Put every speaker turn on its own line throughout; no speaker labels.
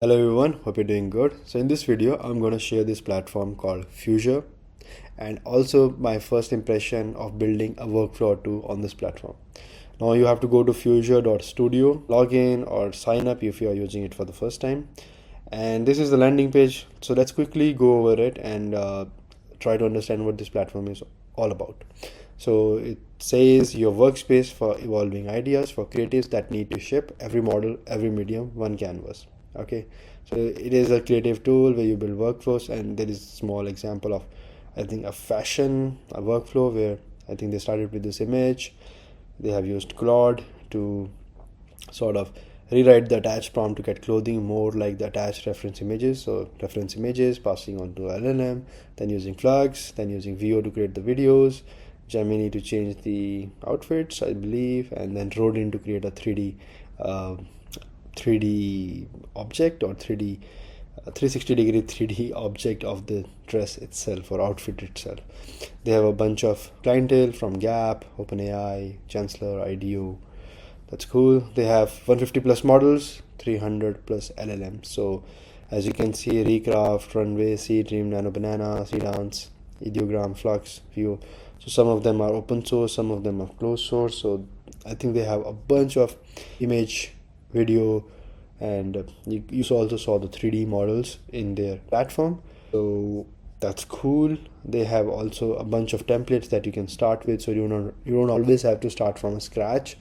Hello everyone, hope you're doing good. So in this video, I'm going to share this platform called Fusion and also my first impression of building a workflow or two on this platform. Now you have to go to fusion.studio, log in or sign up if you are using it for the first time. And this is the landing page. So let's quickly go over it and try to understand what this platform is all about. So it says your workspace for evolving ideas for creatives that need to ship every model, every medium, one canvas. Okay, so it is a creative tool where you build workflows, and there is a small example of, I think, a workflow where I think they started with this image. They have used Claude to sort of rewrite the attached prompt to get clothing more like the attached reference images. So reference images passing on to LLM, then using Flux, then using VO to create the videos, Gemini to change the outfits, I believe, and then Rodin to create a 3D object or 3D 360-degree 3D object of the dress itself or outfit itself. They have a bunch of clientele from Gap, OpenAI, Chancellor, IDEO. That's cool. They have 150 plus models, 300 plus LLMs. So as you can see, Recraft, Runway, Dream, Nano Banana, Dance, Ideogram, Flux, View. So some of them are open source, some of them are closed source. So I think they have a bunch of image, video, and you also saw the 3D models in their platform. So that's cool. They have also a bunch of templates that you can start with, so you don't always have to start from scratch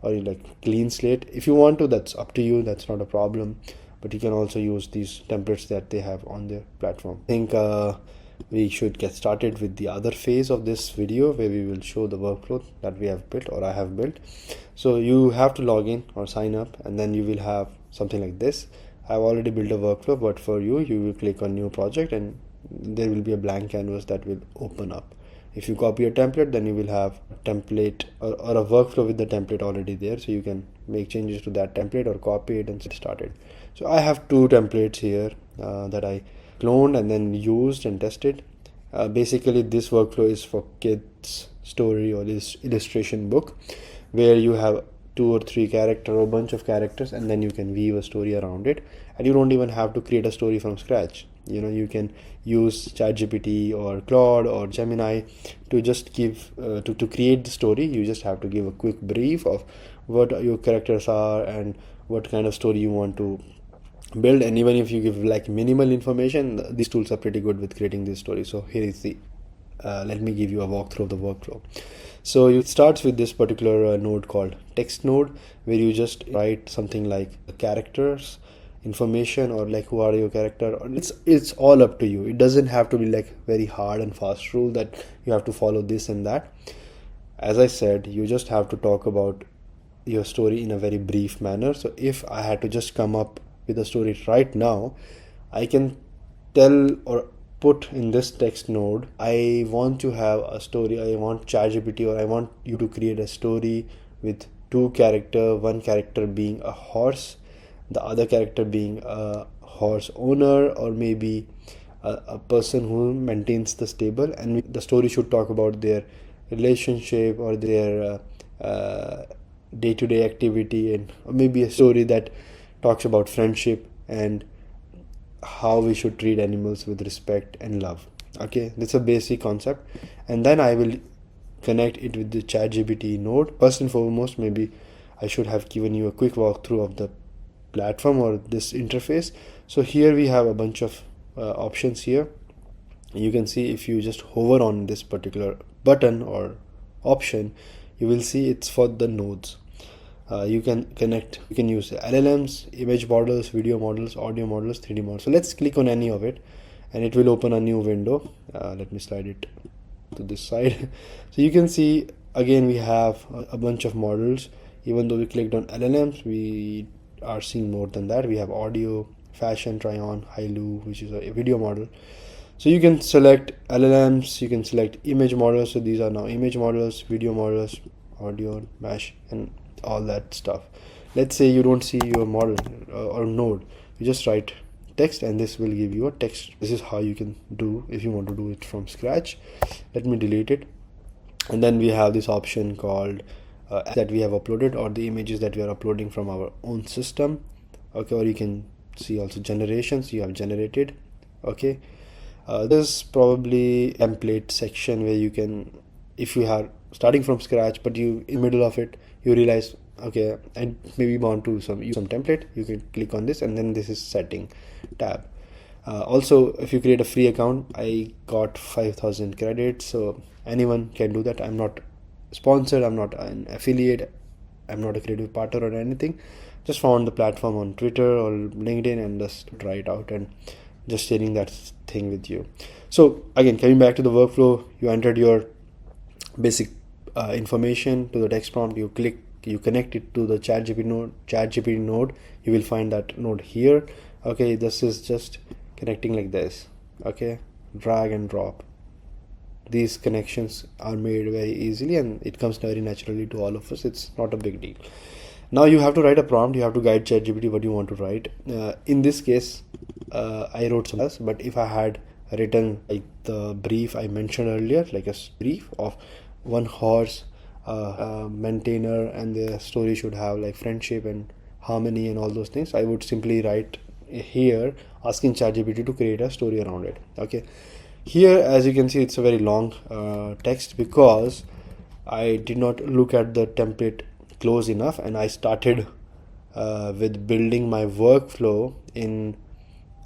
or like clean slate. If you want to, that's up to you, that's not a problem, but you can also use these templates that they have on their platform. I think we should get started with the other phase of this video where we will show the workflow that we have built or I have built. So you have to log in or sign up, and then you will have something like this. I've already built a workflow, but for you will click on new project and there will be a blank canvas that will open up. If you copy a template, then you will have a template or a workflow with the template already there, so you can make changes to that template or copy it and get started. So I have two templates here that I cloned and then used and tested. Basically this workflow is for kids story or illustration book, where you have 2 or 3 characters or a bunch of characters, and then you can weave a story around it, and you don't even have to create a story from scratch. You can use ChatGPT or Claude or Gemini to just give to create the story. You just have to give a quick brief of what your characters are and what kind of story you want to build, and even if you give like minimal information, these tools are pretty good with creating this story. So here is the let me give you a walkthrough of the workflow. So it starts with this particular node called text node, where you just write something like the characters information or like who are your character. It's all up to you. It doesn't have to be like very hard and fast rule that you have to follow this and that. As I said, you just have to talk about your story in a very brief manner. So if I had to just come up with a story right now, I can tell or put in this text node, I want to have a story, I want ChatGPT or I want you to create a story with 2 characters, one character being a horse, the other character being a horse owner or maybe a person who maintains the stable, and the story should talk about their relationship or their day-to-day activity, and or maybe a story that talks about friendship and how we should treat animals with respect and love. Okay, that's a basic concept, and then I will connect it with the ChatGPT node. First and foremost, maybe I should have given you a quick walkthrough of the platform or this interface. So here we have a bunch of options here. You can see if you just hover on this particular button or option, you will see it's for the nodes. You can use LLMs, image models, video models, audio models, 3D models. So let's click on any of it and it will open a new window. Let me slide it to this side. So you can see again we have a bunch of models. Even though we clicked on LLMs, we are seeing more than that. We have audio, fashion, try on, Hailu, which is a video model. So you can select LLMs, you can select image models. So these are now image models, video models, audio, mesh, and all that stuff. Let's say you don't see your model or node, you just write text and this will give you a text. This is how you can do if you want to do it from scratch. Let me delete it. And then we have this option called that we have uploaded or the images that we are uploading from our own system. Okay, or you can see also generations you have generated. Okay, there's probably template section where you can, if you are starting from scratch but you in the middle of it you realize, okay, I maybe want to use some template, you can click on this, and then this is setting tab. Also, if you create a free account, I got 5,000 credits, so anyone can do that. I'm not sponsored, I'm not an affiliate, I'm not a creative partner or anything. Just found the platform on Twitter or LinkedIn and just try it out and just sharing that thing with you. So again, coming back to the workflow, you entered your basic information to the text prompt, you connect it to the ChatGPT node, you will find that node here. Okay, this is just connecting like this. Okay, drag and drop. These connections are made very easily and it comes very naturally to all of us. It's not a big deal. Now you have to write a prompt, you have to guide ChatGPT what you want to write. In this case, I wrote some else, but if I had written like the brief I mentioned earlier, like a brief of one horse maintainer, and the story should have like friendship and harmony and all those things, I would simply write here asking ChatGPT to create a story around it. Okay, here as you can see it's a very long text because I did not look at the template close enough, and I started with building my workflow in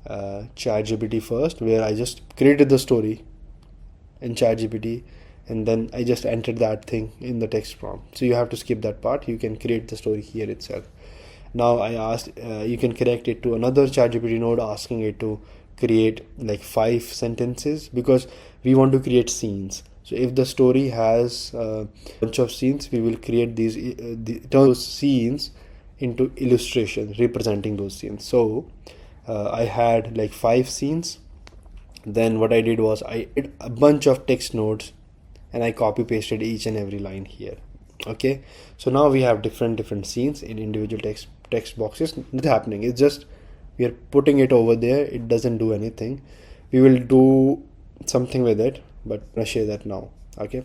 ChatGPT first, where I just created the story in ChatGPT and then I just entered that thing in the text prompt. So you have to skip that part, you can create the story here itself. Now I asked, you can connect it to another ChatGPT node, asking it to create like 5 sentences because we want to create scenes. So if the story has a bunch of scenes, we will create those scenes into illustrations representing those scenes. So I had like 5 scenes. Then what I did was I did a bunch of text nodes and I copy pasted each and every line here. Okay, so now we have different scenes in individual text boxes. Nothing happening, it's just we are putting it over there, it doesn't do anything. We will do something with it, but I'll share that now. Okay,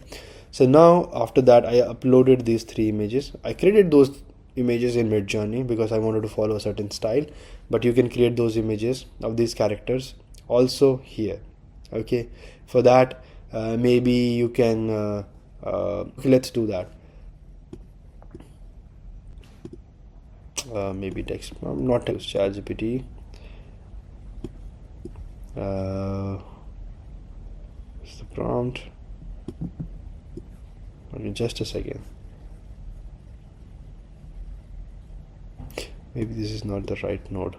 so now after that I uploaded these 3 images. I created those images in Midjourney because I wanted to follow a certain style, but you can create those images of these characters also here. Okay, for that maybe you can okay, let's do that. Maybe text prompt, not text, ChatGPT. What's the prompt? Okay, just a second. Maybe this is not the right node.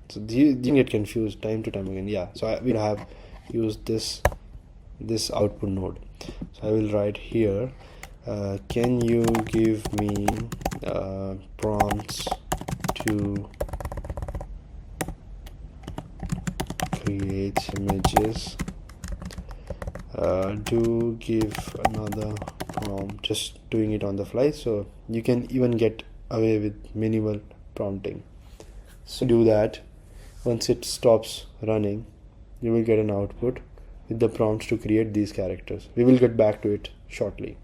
So you get confused time to time again. Yeah, so I will have used this output node. So I will write here, can you give me prompts to create images, do give another prompt, just doing it on the fly, so you can even get away with minimal prompting. So do that. Once it stops running, you will get an output with the prompts to create these characters. We will get back to it shortly.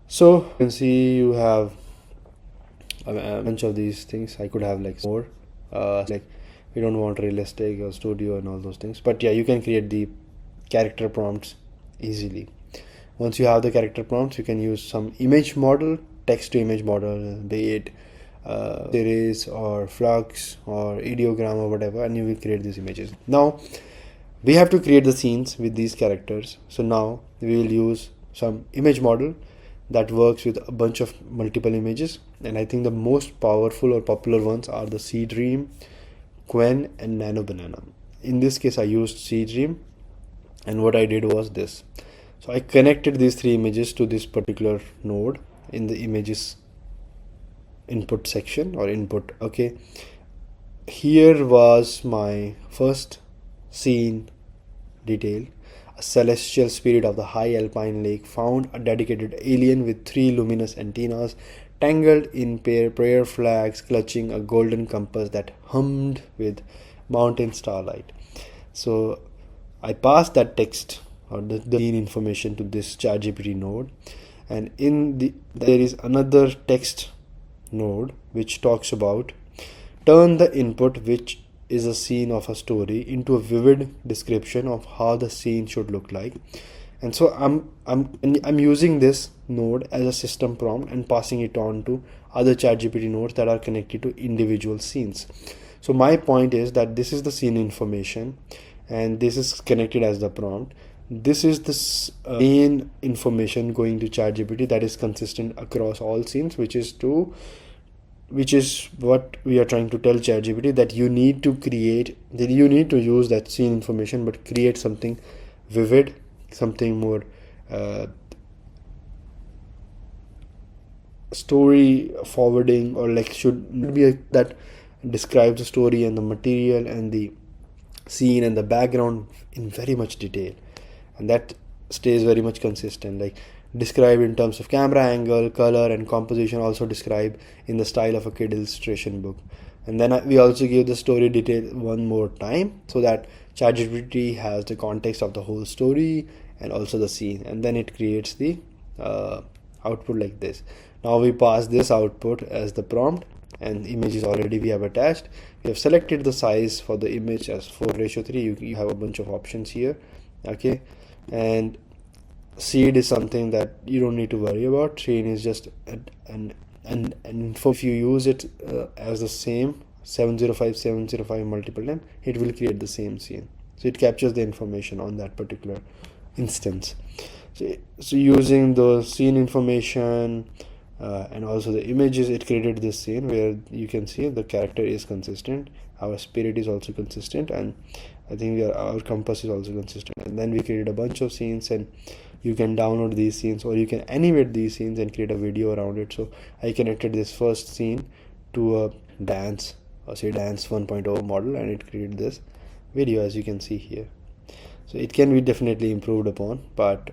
So you can see you have a bunch of these things. I could have like more, like we don't want realistic or studio and all those things, but yeah, you can create the character prompts easily. Once you have the character prompts, you can use some image model, text to image model, be it series or flux or ideogram or whatever, and you will create these images. Now we have to create the scenes with these characters, so now we will use some image model that works with a bunch of multiple images, and I think the most powerful or popular ones are the Seedream, Quen and Nano Banana. In this case I used Seedream, and what I did was this. So I connected these 3 images to this particular node in the images input section or input. Okay, here was my first scene detail. A celestial spirit of the high alpine lake found a dedicated alien with 3 luminous antennas tangled in prayer flags clutching a golden compass that hummed with mountain starlight. So I passed that text or the scene information to this ChatGPT node, and in there is another text node which talks about turn the input, which is a scene of a story, into a vivid description of how the scene should look like. And so I'm using this node as a system prompt and passing it on to other ChatGPT nodes that are connected to individual scenes. So my point is that this is the scene information, and this is connected as the prompt. This is the main information going to ChatGPT that is consistent across all scenes, which is what we are trying to tell ChatGPT, that you need to use that scene information, but create something vivid, something more story forwarding, or like should be that describes the story and the material and the scene and the background in very much detail, and that stays very much consistent. Like describe in terms of camera angle, color, and composition. Also describe in the style of a kid illustration book. And then we also give the story detail one more time, so that ChatGPT has the context of the whole story and also the scene, and then it creates the output like this. Now we pass this output as the prompt, and images already we have attached. We have selected the size for the image as 4:3. You have a bunch of options here, okay. And seed is something that you don't need to worry about. Train is just and if you use it as the same 705 multiple times, it will create the same scene. So it captures the information on that particular instance. So using the scene information and also the images, it created this scene where you can see the character is consistent, our spirit is also consistent, and I think our compass is also consistent. And then we created a bunch of scenes, and you can download these scenes, or you can animate these scenes and create a video around it. So I connected this first scene to a dance 1.0 model, and it created this video, as you can see here. So it can be definitely improved upon, but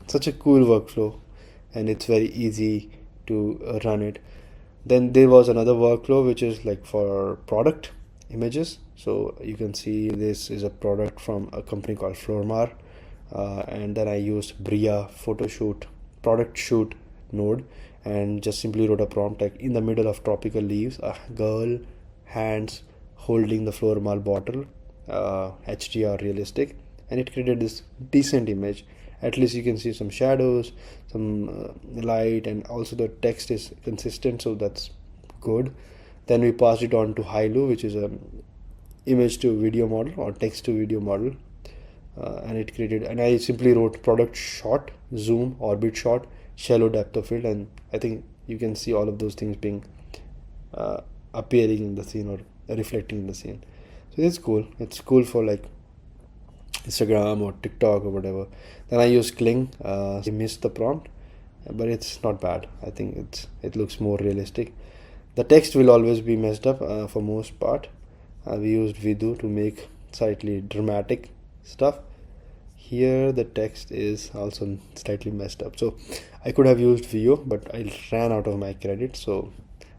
such a cool workflow, and it's very easy to run it. Then there was another workflow which is like for product images. So you can see this is a product from a company called Flora, and then I used Bria product shoot node, and just simply wrote a prompt like, in the middle of tropical leaves, a girl, hands holding the Flora bottle, HDR realistic, and it created this decent image. At least you can see some shadows, some light, and also the text is consistent, so that's good. Then we passed it on to Hailu, which is a image to video model or text to video model, and it created, and I simply wrote product shot, zoom, orbit shot, shallow depth of field, and I think you can see all of those things being appearing in the scene or reflecting in the scene. So it's cool for like Instagram or TikTok or whatever. Then I use Kling. I missed the prompt, but it's not bad. I think it looks more realistic. The text will always be messed up for most part. We used Vidu to make slightly dramatic stuff. Here the text is also slightly messed up, so I could have used Vio, but I ran out of my credit, so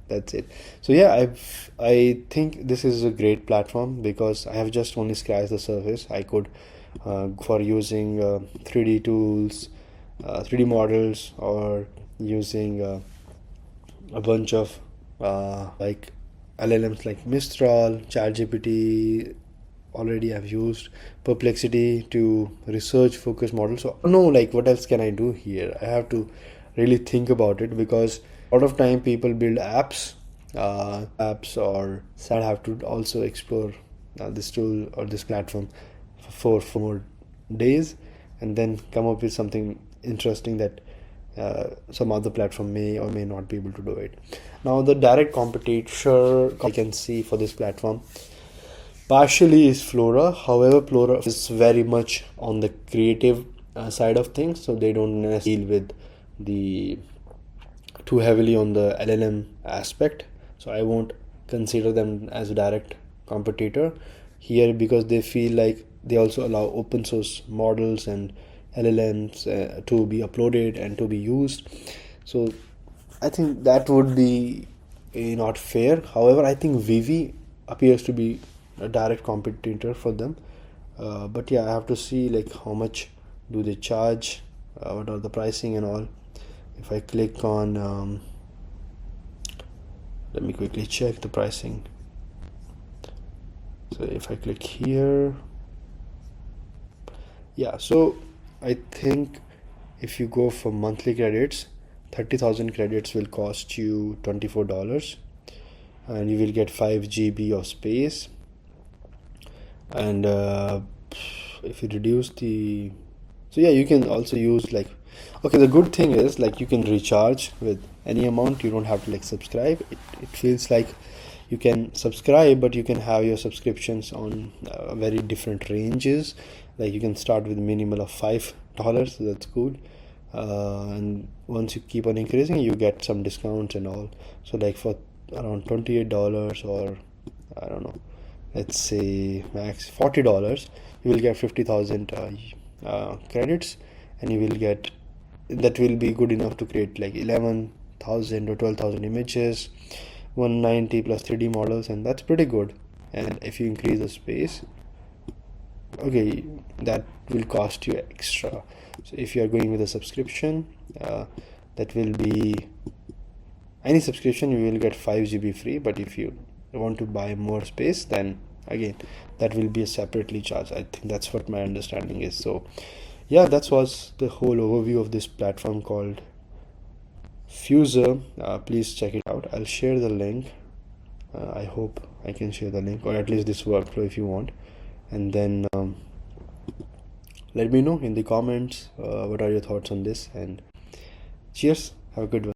that's it. So yeah, I think this is a great platform because I have just only scratched the surface. I could for using 3D tools, 3D models, or using a bunch of like LLMs like Mistral, ChatGPT. Already I've used Perplexity to research focus models. So I don't know, like, what else can I do here? I have to really think about it, because a lot of time people build apps or I have to also explore this tool or this platform for 4 days, and then come up with something interesting that some other platform may or may not be able to do it. Now the direct competitor I can see for this platform partially is Flora. However, Flora is very much on the creative side of things, so they don't necessarily deal with the too heavily on the LLM aspect. So I won't consider them as a direct competitor here, because they feel like they also allow open source models and LLMs to be uploaded and to be used. So I think that would be not fair. However, I think Weavy appears to be a direct competitor for them, but yeah, I have to see like how much do they charge, what are the pricing and all. If I click on let me quickly check the pricing. So if I click here, yeah, so I think if you go for monthly credits, 30,000 credits will cost you $24, and you will get 5 GB of space. And if you reduce the, so yeah, you can also use like, okay, the good thing is like you can recharge with any amount. You don't have to like subscribe. It feels like you can subscribe, but you can have your subscriptions on very different ranges. Like you can start with minimal of $5, so that's good. And once you keep on increasing, you get some discounts and all. So like for around $28, or I don't know, let's say max $40, you will get 50,000 credits, and you will get, that will be good enough to create like 11,000 or 12,000 images, 190 plus 3D models, and that's pretty good. And if you increase the space, okay, that will cost you extra. So if you are going with a subscription, that will be, any subscription you will get 5 GB free, but if you want to buy more space, then again that will be a separately charged. I think that's what my understanding is. So yeah, that was the whole overview of this platform called Fuser. Please check it out. I'll share the link. I hope I can share the link, or at least this workflow if you want. And then let me know in the comments what are your thoughts on this, and cheers, have a good one.